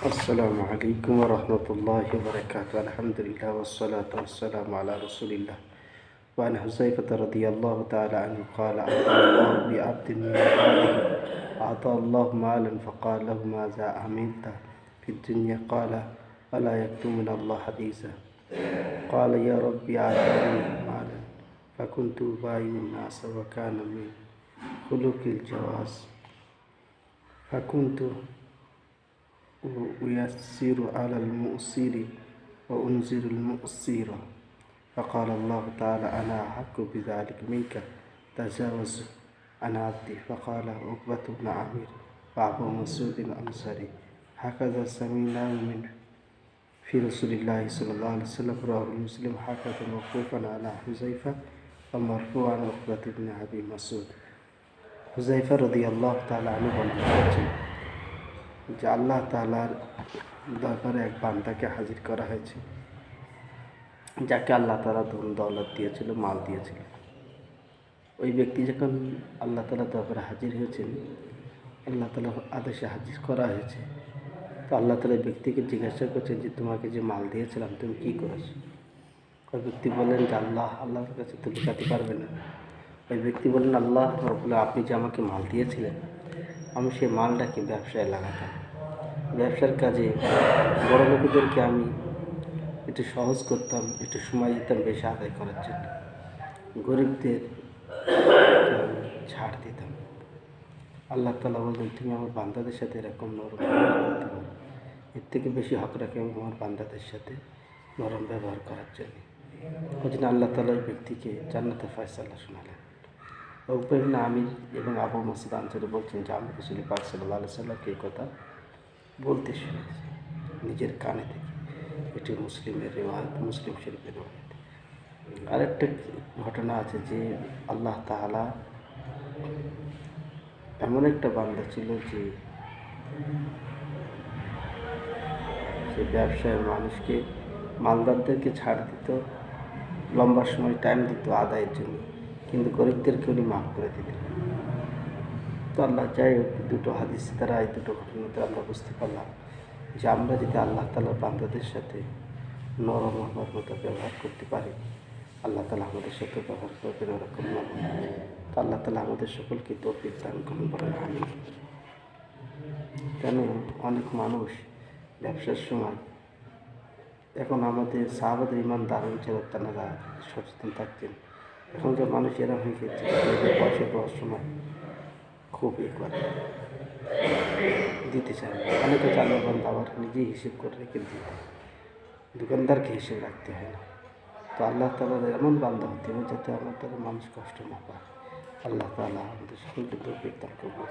السلام عليكم ورحمة الله وبركاته. الحمد لله والصلاة والسلام على رسول الله. وعن حذيفة رضي الله تعالى عنه قال أعطى الله بعبد من عباده أعطى الله مالا فقال له ماذا عملت في الدنيا؟ قال ولا يكتمون الله حديثا. قال يا ربي أعطاني مالا فكنت أبايع الناس وكان من خلق الجواز فكنت ويسير على المؤسر وأنزل المؤسر. فقال الله تعالى أنا أحق بذلك منك تجاوز عن عبدي. فقال عقبة بن عامر وأبو مسعود الأنصاري هكذا سمعناه من في رسول الله صلى الله عليه وسلم. رواه مسلم. هكذا موقوفا على حذيفة ومرفوعا عن عقبة بن أبي مسعود. হুযায়ফা রাদিয়াল্লাহু তাআলা আনহু বর্ণনা করেছেন যে আল্লাহ তাআলার দরবারে এক বান্দাকে হাজির করা হয়েছে, যাকে আল্লাহ তাআলা ধন দৌলত দিয়েছিল, মাল দিয়েছিল। ওই ব্যক্তি যখন আল্লাহ তাআলার দরবারে হাজির হয়েছেন, আল্লাহ তাআলার আদেশে হাজির করা হয়েছে, তো আল্লাহ তাআলা ব্যক্তিকে জিজ্ঞাসা করছেন যে তোমাকে যে মাল দিয়েছিলাম তুমি কী করেছো? ওই ব্যক্তি বললেন যে আল্লাহর কাছে তো লুকাতে পারবে না। ওই ব্যক্তি বললেন আল্লাহ রাব্বুল আপনি যে আমাকে মাল দিয়েছিলেন, আমি সেই মালটাকে ব্যবসায় লাগাতাম। ব্যবসার কাজে বড় লোকেদেরকে আমি একটু সহজ করতাম, একটু সময় দিতাম বেশি আদায় করার জন্য। গরিবদের আমি ছাড় দিতাম। আল্লাহ তাআলা বললেন তুমি আমার বান্দাদের সাথে এরকম নরম ব্যবহার করতে পারো, এর থেকে বেশি হক রাখে আমি আমার বান্দাদের সাথে নরম ব্যবহার করার জন্য। ওই জন্য আল্লাহ তাআলা ওই ব্যক্তিকে জান্নাতের ফয়সালা শোনালেন। উকবা ইবনে আমির এবং আবু মাসউদ আনসারী বলছেন যে আমি রাসূল পাক সাল্লাল্লাহু আলাইহি ওয়াসাল্লামকে এই কথা বলতে শুনেছি নিজের কানে থেকে। এটি মুসলিমের রিওয়ায়াত, মুসলিম শরীফের রিওয়ায়াত। আরেকটা ঘটনা আছে যে আল্লাহ তাআলা এমন একটা বান্দা ছিল যে সে ব্যবসায় মানুষকে মালদারদেরকে ছাড় দিত, লম্বা সময় টাইম দিত আদায়ের জন্য, কিন্তু গরিবদেরকে উনি মাফ করে দিতেন। তো আল্লাহ যাই হোক, দুটো হাদিস দ্বারা এই দুটো ঘটনাতে আমরা বুঝতে পারলাম যে আমরা যদি আল্লাহ তাআলার বান্দাদের সাথে নরম হওয়ার মতো ব্যবহার করতে পারি, আল্লাহ তাআলা আমাদের সাথে ব্যবহার করবেন ওরকম নরম। তো আল্লাহ তাআলা আমাদের সকলকে তৌফিক দান করুন, বলেন আমিন। কেন অনেক মানুষ ব্যবসার সময়, এখন আমাদের সাহাবাদের ইমান দারুণ ছিল, তারা সচেতন থাকতেন। এখনকার মানুষ এরা হয়ে গেছে পয়সা পাওয়ার সময় খুব করে দিতে চায় না। অনেকে চালের বান্ধব আবার নিজেই হিসেব করে রেখে দিতে, দোকানদারকে হিসেব রাখতে হয় না। তো আল্লাহ তাআলার এমন বান্দা হতে হবে যাতে আমার দ্বারা মানুষ কষ্ট না পায়। আল্লাহ তাআলা আমাদের সকলকে তৌফিক দান করুন।